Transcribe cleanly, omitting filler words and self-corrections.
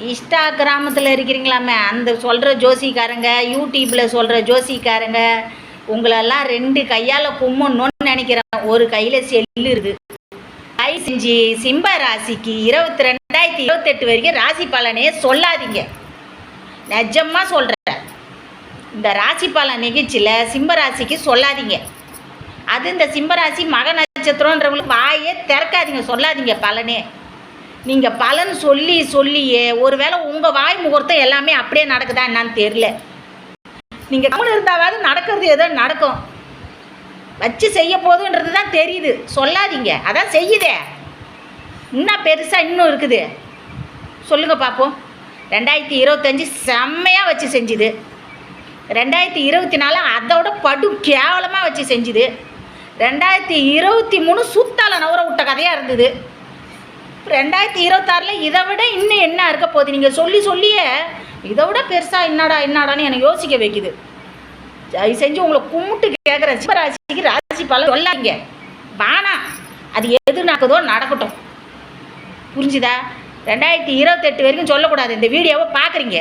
இன்ஸ்டாகிராமத்தில் இருக்கிறீங்களாமே அந்த சொல்கிற ஜோசிக்காரங்க, யூடியூப்பில் சொல்கிற ஜோசிக்காரங்க உங்களெல்லாம் 2 கையால் கும்மணுன்னு நினைக்கிறேன். ஒரு கையில் செல்லு இருக்குது. கை செஞ்சு சிம்ம ராசிக்கு 2028 வரைக்கும் ராசி பலனே சொல்லாதீங்க. நிஜமாக சொல்கிறேன். இந்த ராசி பலன் நிகழ்ச்சியில் சிம்ம ராசிக்கு சொல்லாதீங்க. அது இந்த சிம்மராசி மக நட்சத்திரன்றவங்களுக்கு வாயே திறக்காதீங்க, சொல்லாதீங்க பலனே. நீங்கள் பலன் சொல்லியே ஒருவேளை உங்கள் வாய் முகூர்த்தம் எல்லாமே அப்படியே நடக்குதா என்னான்னு தெரியல. நீங்கள் கவனம் இருந்தாவது நடக்கிறது ஏதோ நடக்கும். வச்சு செய்ய போதுன்றது தான் தெரியுது, சொல்லாதீங்க. அதான் செய்யுதே, இன்னும் பெருசாக இன்னும் இருக்குது. சொல்லுங்கள் பார்ப்போம். 2025 செம்மையாக வச்சு செஞ்சுது. 2024 அதோட படு கேவலமாக வச்சு செஞ்சுது. 2023 சுத்தால நவர விட்ட கதையாக இருந்தது. 2026 இதை விட இன்னும் என்ன இருக்க போகுது? நீங்கள் சொல்லியே இதை விட பெருசாக என்னடான்னு எனக்கு யோசிக்க வைக்குது. அது செஞ்சு உங்களை கும்பிட்டு கேட்குறேன். சிம்மராசிக்கு ராசி பலன் சொல்லாதீங்க. வானா அது எது நடக்குதோ நடக்கட்டும். புரிஞ்சுதா? 2028 வரைக்கும் சொல்லக்கூடாது. இந்த வீடியோவை பார்க்குறீங்க.